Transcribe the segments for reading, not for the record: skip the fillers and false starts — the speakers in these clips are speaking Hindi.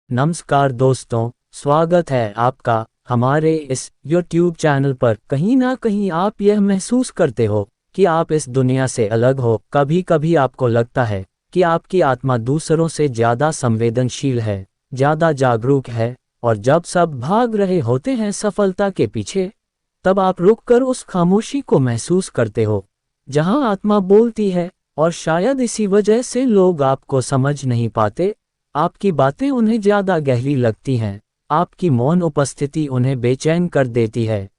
नमस्कार दोस्तों, स्वागत है आपका हमारे इस YouTube चैनल पर। कहीं ना कहीं आप यह महसूस करते हो कि आप इस दुनिया से अलग हो। कभी कभी आपको लगता है कि आपकी आत्मा दूसरों से ज़्यादा संवेदनशील है, ज़्यादा जागरूक है, और जब सब भाग रहे होते हैं सफलता के पीछे, तब आप रुककर उस खामोशी को महसूस करते हो जहां आत्मा बोलती है। और शायद इसी वजह से लोग आपको समझ नहीं पाते। आपकी बातें उन्हें ज़्यादा गहरी लगती हैं, आपकी मौन उपस्थिति उन्हें बेचैन कर देती है,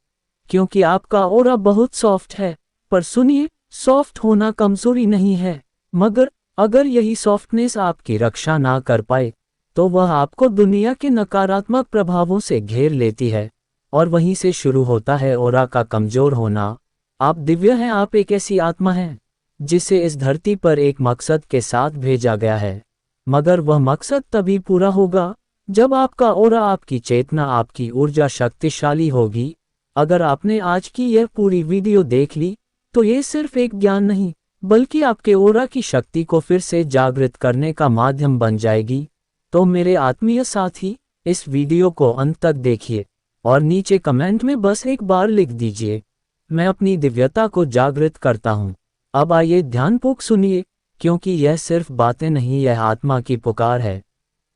क्योंकि आपका ऑरा बहुत सॉफ्ट है। पर सुनिए, सॉफ्ट होना कमजोरी नहीं है, मगर अगर यही सॉफ्टनेस आपकी रक्षा ना कर पाए, तो वह आपको दुनिया के नकारात्मक प्रभावों से घेर लेती है। और वहीं से शुरू होता है ऑरा का कमजोर होना। आप दिव्य हैं, आप एक ऐसी आत्मा हैं जिसे इस धरती पर एक मकसद के साथ भेजा गया है, मगर वह मकसद तभी पूरा होगा जब आपका ऑरा, आपकी चेतना, आपकी ऊर्जा शक्तिशाली होगी। अगर आपने आज की यह पूरी वीडियो देख ली, तो ये सिर्फ एक ज्ञान नहीं, बल्कि आपके ऑरा की शक्ति को फिर से जागृत करने का माध्यम बन जाएगी। तो मेरे आत्मीय साथी, इस वीडियो को अंत तक देखिए और नीचे कमेंट में बस एक बार लिख दीजिए, मैं अपनी दिव्यता को जागृत करता हूँ। अब आइए ध्यानपूर्वक सुनिए, क्योंकि यह सिर्फ बातें नहीं, यह आत्मा की पुकार है।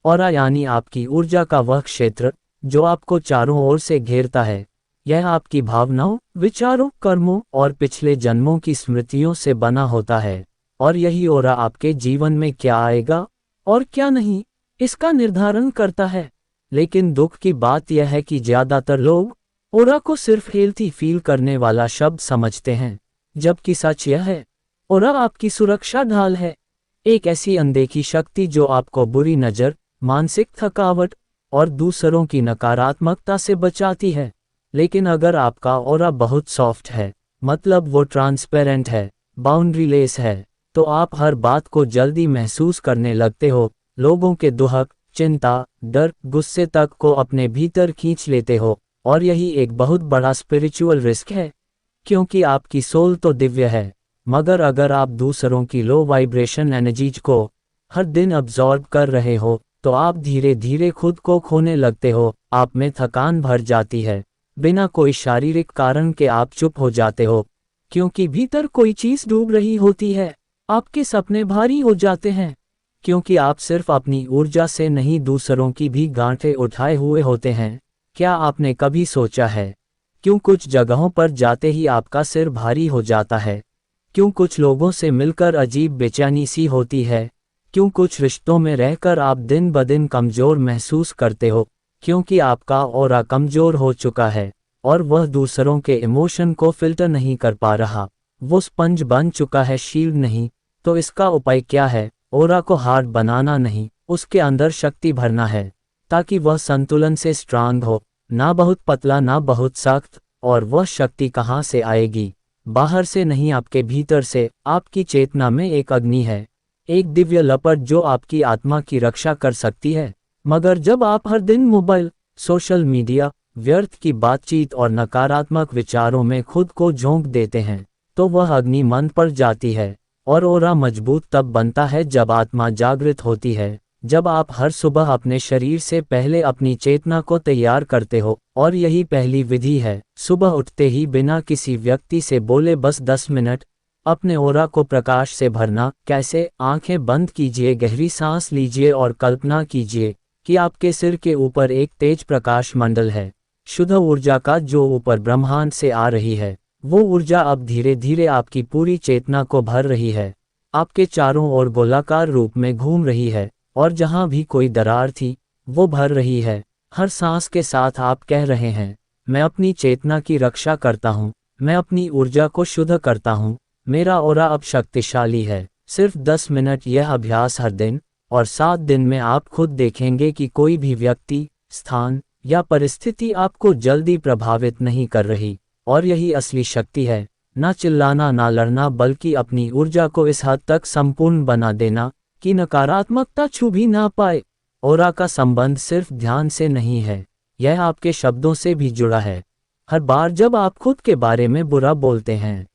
ऑरा यानी आपकी ऊर्जा का वह क्षेत्र जो आपको चारों ओर से घेरता है। यह आपकी भावनाओं, विचारों, कर्मों और पिछले जन्मों की स्मृतियों से बना होता है। और यही ऑरा आपके जीवन में क्या आएगा और क्या नहीं, इसका निर्धारण करता है। लेकिन दुख की बात यह है कि ज़्यादातर लोग ऑरा को सिर्फ हेल्थी फील करने वाला शब्द समझते हैं, जबकि सच यह है, ऑरा आपकी सुरक्षा ढाल है। एक ऐसी अनदेखी शक्ति जो आपको बुरी नज़र, मानसिक थकावट और दूसरों की नकारात्मकता से बचाती है। लेकिन अगर आपका ऑरा बहुत सॉफ्ट है, मतलब वो ट्रांसपेरेंट है, बाउंड्रीलेस है, तो आप हर बात को जल्दी महसूस करने लगते हो। लोगों के दुहक, चिंता, डर, गुस्से तक को अपने भीतर खींच लेते हो। और यही एक बहुत बड़ा स्पिरिचुअल रिस्क है, क्योंकि आपकी सोल तो दिव्य है, मगर अगर आप दूसरों की लो वाइब्रेशन एनर्जीज को हर दिन अब्जॉर्ब कर रहे हो, तो आप धीरे धीरे खुद को खोने लगते हो। आप में थकान भर जाती है, बिना कोई शारीरिक कारण के आप चुप हो जाते हो, क्योंकि भीतर कोई चीज़ डूब रही होती है। आपके सपने भारी हो जाते हैं, क्योंकि आप सिर्फ अपनी ऊर्जा से नहीं, दूसरों की भी गांठें उठाए हुए होते हैं। क्या आपने कभी सोचा है, क्यों कुछ जगहों पर जाते ही आपका सिर भारी हो जाता है? क्यों कुछ लोगों से मिलकर अजीब बेचैनी सी होती है? क्यों कुछ रिश्तों में रहकर आप दिन ब दिन कमज़ोर महसूस करते हो? क्योंकि आपका ऑरा कमज़ोर हो चुका है और वह दूसरों के इमोशन को फिल्टर नहीं कर पा रहा। वो स्पंज बन चुका है, शील्ड नहीं। तो इसका उपाय क्या है? ऑरा को हार्ड बनाना नहीं, उसके अंदर शक्ति भरना है, ताकि वह संतुलन से स्ट्रांग हो, ना बहुत पतला ना बहुत सख्त। और वह शक्ति कहाँ से आएगी? बाहर से नहीं, आपके भीतर से। आपकी चेतना में एक अग्नि है, एक दिव्य लपट जो आपकी आत्मा की रक्षा कर सकती है। मगर जब आप हर दिन मोबाइल, सोशल मीडिया, व्यर्थ की बातचीत और नकारात्मक विचारों में खुद को झोंक देते हैं, तो वह अग्नि मंद पड़ जाती है। और ऑरा मजबूत तब बनता है जब आत्मा जागृत होती है, जब आप हर सुबह अपने शरीर से पहले अपनी चेतना को तैयार करते हो। और यही पहली विधि है, सुबह उठते ही बिना किसी व्यक्ति से बोले बस 10 मिनट अपने ऑरा को प्रकाश से भरना। कैसे? आंखें बंद कीजिए, गहरी सांस लीजिए और कल्पना कीजिए कि आपके सिर के ऊपर एक तेज प्रकाश मंडल है, शुद्ध ऊर्जा का, जो ऊपर ब्रह्मांड से आ रही है। वो ऊर्जा अब धीरे धीरे आपकी पूरी चेतना को भर रही है, आपके चारों ओर गोलाकार रूप में घूम रही है, और जहां भी कोई दरार थी, वो भर रही है। हर सांस के साथ आप कह रहे हैं, मैं अपनी चेतना की रक्षा करता हूँ, मैं अपनी ऊर्जा को शुद्ध करता हूँ, मेरा ऑरा अब शक्तिशाली है। सिर्फ 10 मिनट यह अभ्यास हर दिन, और 7 दिन में आप खुद देखेंगे कि कोई भी व्यक्ति, स्थान या परिस्थिति आपको जल्दी प्रभावित नहीं कर रही। और यही असली शक्ति है, ना चिल्लाना, ना लड़ना, बल्कि अपनी ऊर्जा को इस हद तक संपूर्ण बना देना कि नकारात्मकता छू भी ना पाए। ऑरा का संबंध सिर्फ ध्यान से नहीं है, यह आपके शब्दों से भी जुड़ा है। हर बार जब आप खुद के बारे में बुरा बोलते हैं,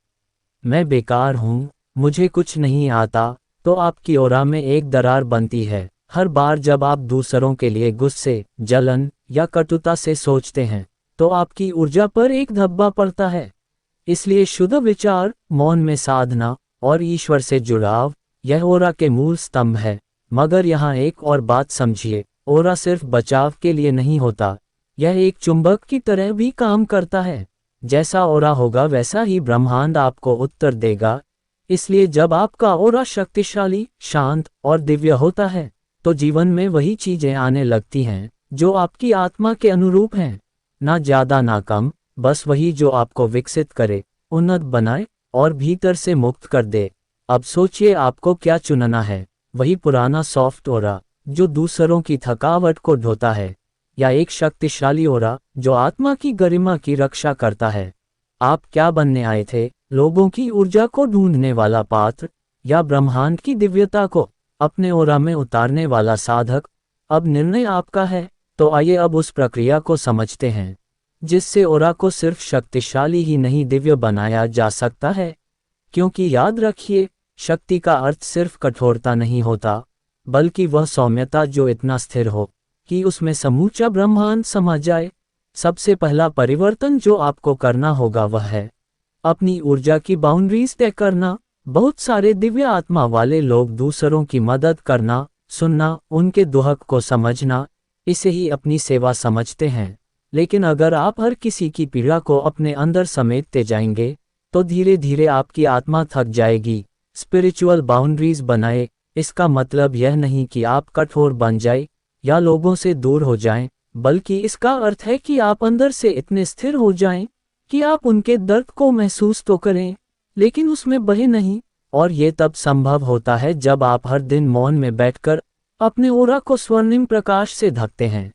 मैं बेकार हूँ, मुझे कुछ नहीं आता, तो आपकी ऑरा में एक दरार बनती है। हर बार जब आप दूसरों के लिए गुस्से, जलन या कटुता से सोचते हैं, तो आपकी ऊर्जा पर एक धब्बा पड़ता है। इसलिए शुद्ध विचार, मौन में साधना और ईश्वर से जुड़ाव, यह ऑरा के मूल स्तंभ है। मगर यहाँ एक और बात समझिए, ऑरा सिर्फ बचाव के लिए नहीं होता, यह एक चुंबक की तरह भी काम करता है। जैसा ऑरा होगा वैसा ही ब्रह्मांड आपको उत्तर देगा। इसलिए जब आपका ऑरा शक्तिशाली, शांत और दिव्य होता है, तो जीवन में वही चीजें आने लगती हैं जो आपकी आत्मा के अनुरूप हैं। ना ज़्यादा ना कम, बस वही जो आपको विकसित करे, उन्नत बनाए और भीतर से मुक्त कर दे। अब सोचिए आपको क्या चुनना है, वही पुराना सॉफ्ट ऑरा जो दूसरों की थकावट को ढोता है, या एक शक्तिशाली ऑरा जो आत्मा की गरिमा की रक्षा करता है। आप क्या बनने आए थे, लोगों की ऊर्जा को ढूंढने वाला पात्र या ब्रह्मांड की दिव्यता को अपने ऑरा में उतारने वाला साधक? अब निर्णय आपका है। तो आइए अब उस प्रक्रिया को समझते हैं जिससे ऑरा को सिर्फ शक्तिशाली ही नहीं दिव्य बनाया जा सकता है। क्योंकि याद रखिए, शक्ति का अर्थ सिर्फ कठोरता नहीं होता, बल्कि वह सौम्यता जो इतना स्थिर हो कि उसमें समूचा ब्रह्मांड समा जाए। सबसे पहला परिवर्तन जो आपको करना होगा वह है अपनी ऊर्जा की बाउंड्रीज तय करना। बहुत सारे दिव्य आत्मा वाले लोग दूसरों की मदद करना, सुनना, उनके दुख को समझना, इसे ही अपनी सेवा समझते हैं। लेकिन अगर आप हर किसी की पीड़ा को अपने अंदर समेटते जाएंगे, तो धीरे धीरे आपकी आत्मा थक जाएगी। स्पिरिचुअल बाउंड्रीज बनाए, इसका मतलब यह नहीं कि आप कठोर बन जाए या लोगों से दूर हो जाएं, बल्कि इसका अर्थ है कि आप अंदर से इतने स्थिर हो जाएं कि आप उनके दर्द को महसूस तो करें, लेकिन उसमें बहे नहीं। और ये तब संभव होता है जब आप हर दिन मौन में बैठकर अपने ऑरा को स्वर्णिम प्रकाश से ढकते हैं।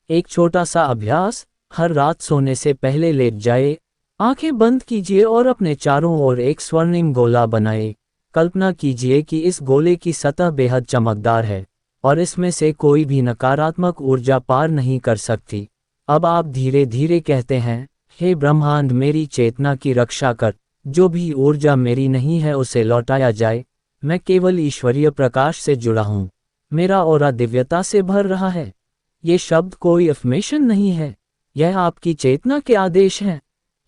एक छोटा सा अभ्यास, हर रात सोने से पहले लेट जाए, आंखें बंद कीजिए और अपने चारों ओर एक स्वर्णिम गोला बनाए। कल्पना कीजिए कि इस गोले की सतह बेहद चमकदार है और इसमें से कोई भी नकारात्मक ऊर्जा पार नहीं कर सकती। अब आप धीरे धीरे कहते हैं, हे ब्रह्मांड, मेरी चेतना की रक्षा कर, जो भी ऊर्जा मेरी नहीं है उसे लौटाया जाए। मैं केवल ईश्वरीय प्रकाश से जुड़ा हूँ, मेरा ऑरा दिव्यता से भर रहा है। ये शब्द कोई अफर्मेशन नहीं है, यह आपकी चेतना के आदेश हैं।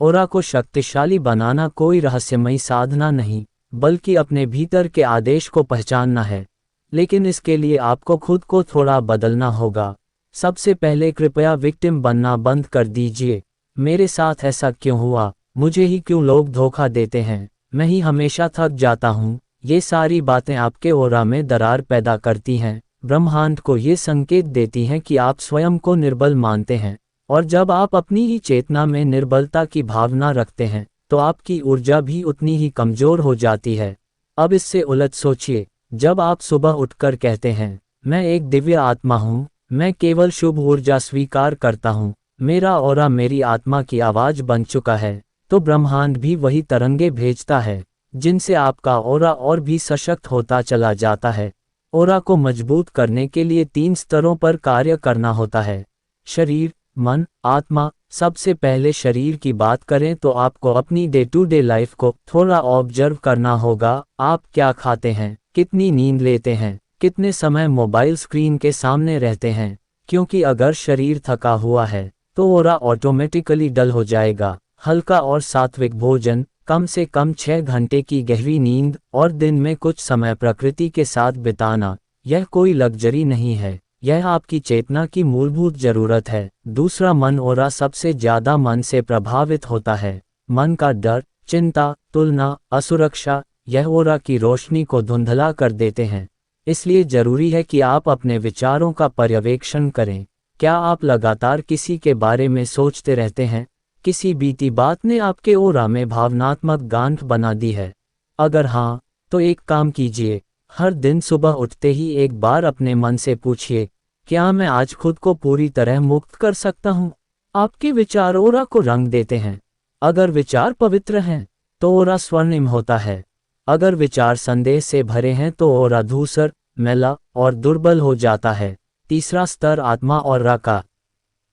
ऑरा को शक्तिशाली बनाना कोई रहस्यमयी साधना नहीं, बल्कि अपने भीतर के आदेश को पहचानना है। लेकिन इसके लिए आपको खुद को थोड़ा बदलना होगा। सबसे पहले कृपया विक्टिम बनना बंद कर दीजिए। मेरे साथ ऐसा क्यों हुआ, मुझे ही क्यों लोग धोखा देते हैं, मैं ही हमेशा थक जाता हूँ, ये सारी बातें आपके ऑरा में दरार पैदा करती हैं। ब्रह्मांड को ये संकेत देती हैं कि आप स्वयं को निर्बल मानते हैं, और जब आप अपनी ही चेतना में निर्बलता की भावना रखते हैं, तो आपकी ऊर्जा भी उतनी ही कमजोर हो जाती है। अब इससे उलट सोचिए, जब आप सुबह उठकर कहते हैं, मैं एक दिव्य आत्मा हूँ, मैं केवल शुभ ऊर्जा स्वीकार करता हूँ, मेरा ऑरा मेरी आत्मा की आवाज बन चुका है, तो ब्रह्मांड भी वही तरंगे भेजता है जिनसे आपका ऑरा और भी सशक्त होता चला जाता है। ऑरा को मजबूत करने के लिए 3 स्तरों पर कार्य करना होता है: शरीर, मन, आत्मा। सबसे पहले शरीर की बात करें तो आपको अपनी डे टू डे लाइफ को थोड़ा ऑब्जर्व करना होगा। आप क्या खाते हैं, कितनी नींद लेते हैं, कितने समय मोबाइल स्क्रीन के सामने रहते हैं, क्योंकि अगर शरीर थका हुआ है तो ऑरा ऑटोमेटिकली डल हो जाएगा। हल्का और सात्विक भोजन, कम से कम 6 घंटे की गहरी नींद और दिन में कुछ समय प्रकृति के साथ बिताना, यह कोई लग्जरी नहीं है, यह आपकी चेतना की मूलभूत जरूरत है। दूसरा, मन। ऑरा सबसे ज्यादा मन से प्रभावित होता है। मन का डर, चिंता, तुलना, असुरक्षा, यह ऑरा की रोशनी को धुंधला कर देते हैं। इसलिए जरूरी है कि आप अपने विचारों का पर्यवेक्षण करें। क्या आप लगातार किसी के बारे में सोचते रहते हैं? किसी बीती बात ने आपके ऑरा में भावनात्मक गांठ बना दी है? अगर हाँ, तो एक काम कीजिए, हर दिन सुबह उठते ही एक बार अपने मन से पूछिए, क्या मैं आज खुद को पूरी तरह मुक्त कर सकता हूँ? आपके विचार ऑरा को रंग देते हैं। अगर विचार पवित्र हैं, तो ऑरा स्वर्णिम होता है। अगर विचार संदेह से भरे हैं तो ऑरा धूसर, मैला और दुर्बल हो जाता है। तीसरा स्तर आत्मा और ऑरा का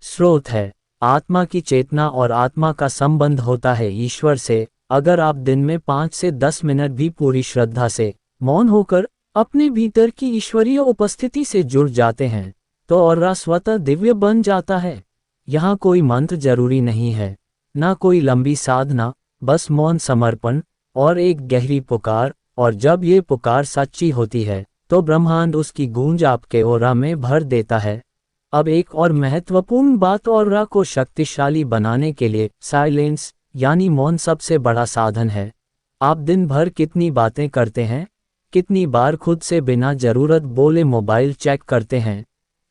स्रोत है। आत्मा की चेतना और आत्मा का संबंध होता है ईश्वर से। अगर आप दिन में 5 से 10 मिनट भी पूरी श्रद्धा से मौन होकर अपने भीतर की ईश्वरीय उपस्थिति से जुड़ जाते हैं, तो ऑरा स्वतः दिव्य बन जाता है। यहाँ कोई मंत्र जरूरी नहीं है, ना कोई लंबी साधना, बस मौन समर्पण और एक गहरी पुकार, और जब ये पुकार सच्ची होती है तो ब्रह्मांड उसकी गूंज आपके ऑरा में भर देता है। अब एक और महत्वपूर्ण बात, ऑरा को शक्तिशाली बनाने के लिए साइलेंस यानी मौन सबसे बड़ा साधन है। आप दिन भर कितनी बातें करते हैं, कितनी बार खुद से बिना जरूरत बोले मोबाइल चेक करते हैं,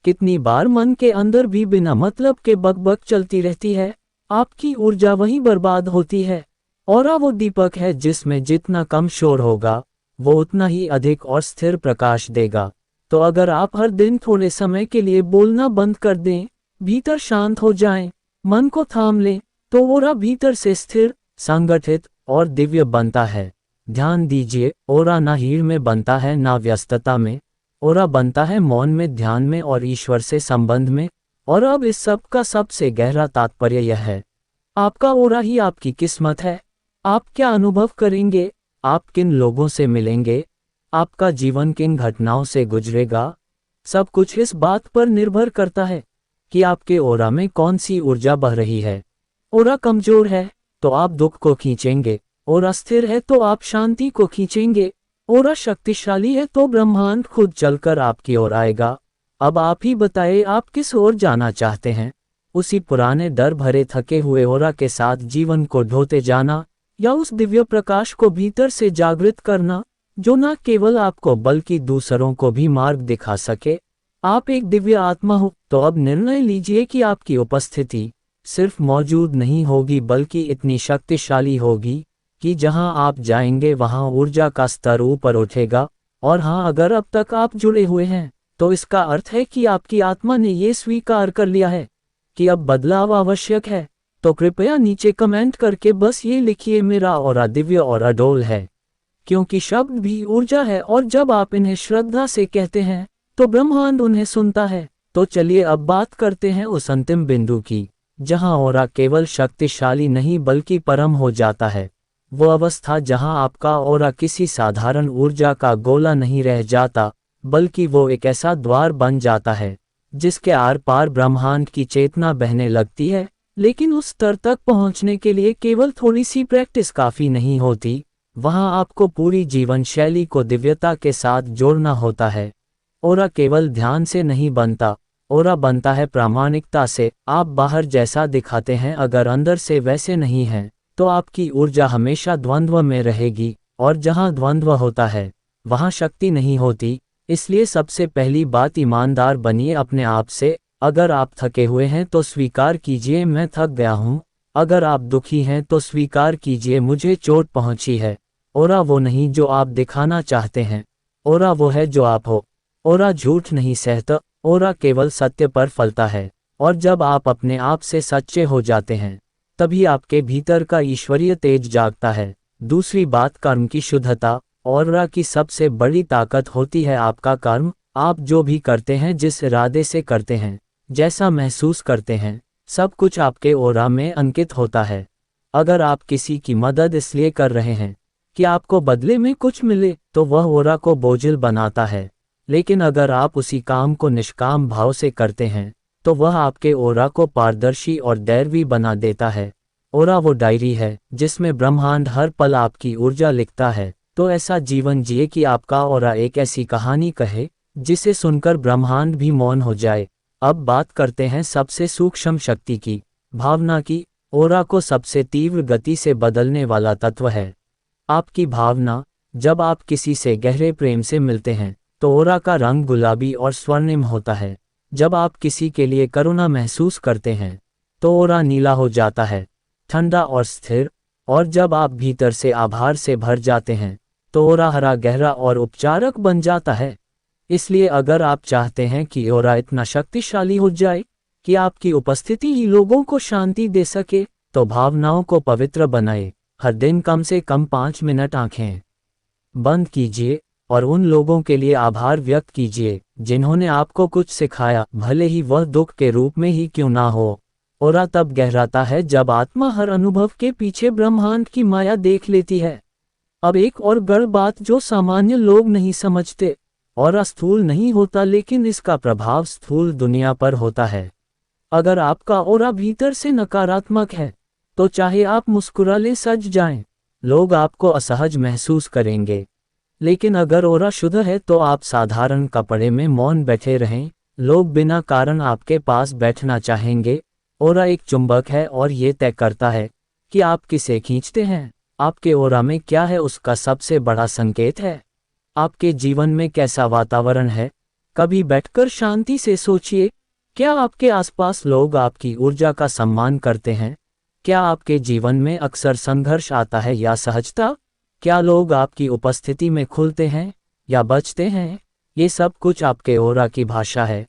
कितनी बार मन के अंदर भी बिना मतलब के बकबक चलती रहती है। आपकी ऊर्जा वहीं बर्बाद होती है। ऑरा वो दीपक है जिसमें जितना कम शोर होगा वो उतना ही अधिक और स्थिर प्रकाश देगा। तो अगर आप हर दिन थोड़े समय के लिए बोलना बंद कर दें, भीतर शांत हो जाएं, मन को थाम लें, तो ऑरा भीतर से स्थिर, संगठित और दिव्य बनता है। ध्यान दीजिए, ऑरा ना भीड़ में बनता है ना व्यस्तता में, ऑरा बनता है मौन में, ध्यान में और ईश्वर से संबंध में। और अब इस सब का सबसे गहरा तात्पर्य यह है, आपका ऑरा ही आपकी किस्मत है। आप क्या अनुभव करेंगे, आप किन लोगों से मिलेंगे, आपका जीवन किन घटनाओं से गुजरेगा, सब कुछ इस बात पर निर्भर करता है कि आपके ऑरा में कौन सी ऊर्जा बह रही है। ऑरा कमजोर है तो आप दुख को खींचेंगे, ऑरा स्थिर है तो आप शांति को खींचेंगे, ऑरा शक्तिशाली है तो ब्रह्मांड खुद चलकर आपकी ओर आएगा। अब आप ही बताइए, आप किस ओर जाना चाहते हैं? उसी पुराने डर भरे थके हुए ऑरा के साथ जीवन को ढोते जाना, या उस दिव्य प्रकाश को भीतर से जागृत करना जो न केवल आपको बल्कि दूसरों को भी मार्ग दिखा सके? आप एक दिव्य आत्मा हो, तो अब निर्णय लीजिए कि आपकी उपस्थिति सिर्फ मौजूद नहीं होगी बल्कि इतनी शक्तिशाली होगी कि जहां आप जाएंगे वहां ऊर्जा का स्तर ऊपर उठेगा। और हाँ, अगर अब तक आप जुड़े हुए हैं तो इसका अर्थ है कि आपकी आत्मा ने ये स्वीकार कर लिया है कि अब बदलाव आवश्यक है। तो कृपया नीचे कमेंट करके बस ये लिखिए, मेरा ऑरा दिव्य और अडोल है। क्योंकि शब्द भी ऊर्जा है और जब आप इन्हें श्रद्धा से कहते हैं तो ब्रह्मांड उन्हें सुनता है। तो चलिए अब बात करते हैं उस अंतिम बिंदु की जहां ऑरा केवल शक्तिशाली नहीं बल्कि परम हो जाता है। वो अवस्था जहां आपका ऑरा किसी साधारण ऊर्जा का गोला नहीं रह जाता बल्कि वो एक ऐसा द्वार बन जाता है जिसके आर पार ब्रह्मांड की चेतना बहने लगती है। लेकिन उस स्तर तक पहुंचने के लिए केवल थोड़ी सी प्रैक्टिस काफी नहीं होती, वहां आपको पूरी जीवन शैली को दिव्यता के साथ जोड़ना होता है। ऑरा केवल ध्यान से नहीं बनता, ऑरा बनता है प्रामाणिकता से। आप बाहर जैसा दिखाते हैं अगर अंदर से वैसे नहीं हैं तो आपकी ऊर्जा हमेशा द्वंद्व में रहेगी, और जहां द्वंद्व होता है वहां शक्ति नहीं होती। इसलिए सबसे पहली बात, ईमानदार बनिए अपने आप से। अगर आप थके हुए हैं तो स्वीकार कीजिए, मैं थक गया हूं। अगर आप दुखी हैं तो स्वीकार कीजिए, मुझे चोट पहुंची है। ऑरा वो नहीं जो आप दिखाना चाहते हैं, ऑरा वो है जो आप हो। ऑरा झूठ नहीं सहता, ऑरा केवल सत्य पर फलता है। और जब आप अपने आप से सच्चे हो जाते हैं तभी आपके भीतर का ईश्वरीय तेज जागता है। दूसरी बात, कर्म की शुद्धता। ऑरा की सबसे बड़ी ताकत होती है आपका कर्म। आप जो भी करते हैं, जिस इरादे से करते हैं, जैसा महसूस करते हैं, सब कुछ आपके ऑरा में अंकित होता है। अगर आप किसी की मदद इसलिए कर रहे हैं कि आपको बदले में कुछ मिले तो वह ऑरा को बोझिल बनाता है। लेकिन अगर आप उसी काम को निष्काम भाव से करते हैं तो वह आपके ऑरा को पारदर्शी और दैवी बना देता है। ऑरा वो डायरी है जिसमें ब्रह्मांड हर पल आपकी ऊर्जा लिखता है। तो ऐसा जीवन जिए कि आपका ऑरा एक ऐसी कहानी कहे जिसे सुनकर ब्रह्मांड भी मौन हो जाए। अब बात करते हैं सबसे सूक्ष्म शक्ति की, भावना की। ऑरा को सबसे तीव्र गति से बदलने वाला तत्व है आपकी भावना। जब आप किसी से गहरे प्रेम से मिलते हैं तो ऑरा का रंग गुलाबी और स्वर्णिम होता है। जब आप किसी के लिए करुणा महसूस करते हैं तो ऑरा नीला हो जाता है, ठंडा और स्थिर। और जब आप भीतर से आभार से भर जाते हैं तो ऑरा हरा, गहरा और उपचारक बन जाता है। इसलिए अगर आप चाहते हैं कि ऑरा इतना शक्तिशाली हो जाए कि आपकी उपस्थिति ही लोगों को शांति दे सके, तो भावनाओं को पवित्र बनाए। हर दिन कम से कम 5 मिनट आंखें बंद कीजिए और उन लोगों के लिए आभार व्यक्त कीजिए जिन्होंने आपको कुछ सिखाया, भले ही वह दुख के रूप में ही क्यों ना हो। ऑरा तब गहराता है जब आत्मा हर अनुभव के पीछे ब्रह्मांड की माया देख लेती है। अब एक और बड़ बात जो सामान्य लोग नहीं समझते, ऑरा स्थूल नहीं होता लेकिन इसका प्रभाव स्थूल दुनिया पर होता है। अगर आपका ऑरा भीतर से नकारात्मक है, तो चाहे आप मुस्कुरा ले सज जाएं, लोग आपको असहज महसूस करेंगे। लेकिन अगर ऑरा शुद्ध है तो आप साधारण कपड़े में मौन बैठे रहें, लोग बिना कारण आपके पास बैठना चाहेंगे। ऑरा एक चुंबक है और ये तय करता है कि आप किसे खींचते हैं। आपके ऑरा में क्या है उसका सबसे बड़ा संकेत है। आपके जीवन में कैसा वातावरण है? कभी बैठकर शांति से सोचिए, क्या आपके आसपास लोग आपकी ऊर्जा का सम्मान करते हैं? क्या आपके जीवन में अक्सर संघर्ष आता है या सहजता? क्या लोग आपकी उपस्थिति में खुलते हैं या बचते हैं? ये सब कुछ आपके ऑरा की भाषा है।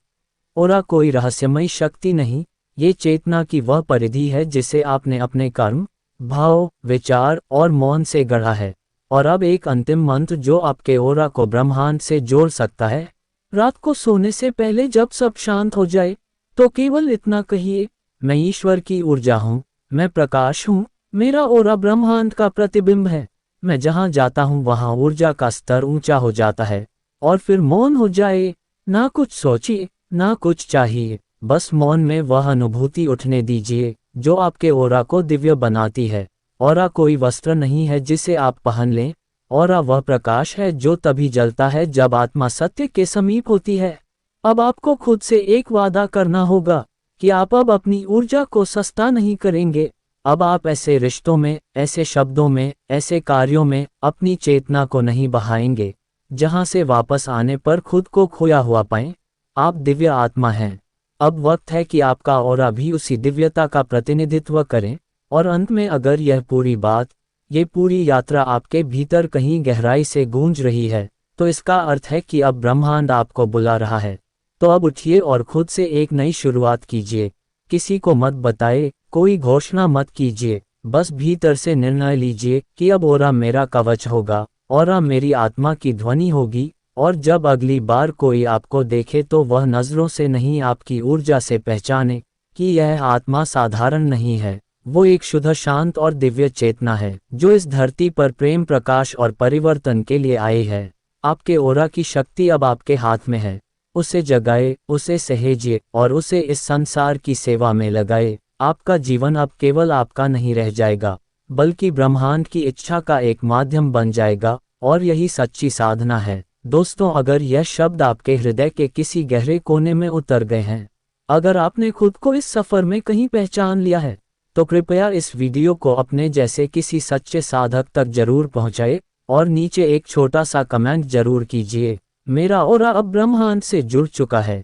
ऑरा कोई रहस्यमयी शक्ति नहीं, ये चेतना की वह परिधि है जिसे आपने अपने कर्म, भाव, विचार और मौन से गढ़ा है। और अब एक अंतिम मंत्र जो आपके ऑरा को ब्रह्मांड से जोड़ सकता है। रात को सोने से पहले जब सब शांत हो जाए, तो केवल इतना कहिए, मैं ईश्वर की ऊर्जा हूँ, मैं प्रकाश हूँ, मेरा ऑरा ब्रह्मांड का प्रतिबिंब है। मैं जहाँ जाता हूँ वहाँ ऊर्जा का स्तर ऊंचा हो जाता है। और फिर मौन हो जाए, ना कुछ सोचिए, ना कुछ चाहिए, बस मौन में वह अनुभूति उठने दीजिए जो आपके ऑरा को दिव्य बनाती है। ऑरा कोई वस्त्र नहीं है जिसे आप पहन लें, ऑरा वह प्रकाश है जो तभी जलता है जब आत्मा सत्य के समीप होती है। अब आपको खुद से एक वादा करना होगा कि आप अब अपनी ऊर्जा को सस्ता नहीं करेंगे। अब आप ऐसे रिश्तों में, ऐसे शब्दों में, ऐसे कार्यों में अपनी चेतना को नहीं बहाएंगे जहां से वापस आने पर खुद को खोया हुआ पाएं। आप दिव्य आत्मा हैं। अब वक्त है कि आपका ऑरा भी उसी दिव्यता का प्रतिनिधित्व करें। और अंत में अगर यह पूरी बात, ये पूरी यात्रा आपके भीतर कहीं गहराई से गूंज रही है, तो इसका अर्थ है कि अब ब्रह्मांड आपको बुला रहा है। तो अब उठिए और खुद से एक नई शुरुआत कीजिए। किसी को मत बताए, कोई घोषणा मत कीजिए, बस भीतर से निर्णय लीजिए कि अब ऑरा मेरा कवच होगा, ऑरा मेरी आत्मा की ध्वनि होगी। और जब अगली बार कोई आपको देखे तो वह नज़रों से नहीं आपकी ऊर्जा से पहचाने कि यह आत्मा साधारण नहीं है, वो एक शुद्ध, शांत और दिव्य चेतना है जो इस धरती पर प्रेम, प्रकाश और परिवर्तन के लिए आई है। आपके ऑरा की शक्ति अब आपके हाथ में है। उसे जगाए, उसे सहेजिए और उसे इस संसार की सेवा में लगाए। आपका जीवन अब केवल आपका नहीं रह जाएगा, बल्कि ब्रह्मांड की इच्छा का एक माध्यम बन जाएगा। और यही सच्ची साधना है। दोस्तों, अगर यह शब्द आपके हृदय के किसी गहरे कोने में उतर गए हैं, अगर आपने खुद को इस सफ़र में कहीं पहचान लिया है, तो कृपया इस वीडियो को अपने जैसे किसी सच्चे साधक तक जरूर पहुंचाए और नीचे एक छोटा सा कमेंट जरूर कीजिए, मेरा ऑरा अब ब्रह्मांड से जुड़ चुका है।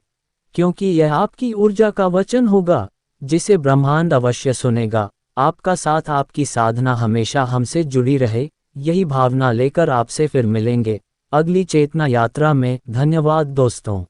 क्योंकि यह आपकी ऊर्जा का वचन होगा जिसे ब्रह्मांड अवश्य सुनेगा। आपका साथ, आपकी साधना हमेशा हमसे जुड़ी रहे। यही भावना लेकर आपसे फिर मिलेंगे अगली चेतना यात्रा में। धन्यवाद दोस्तों।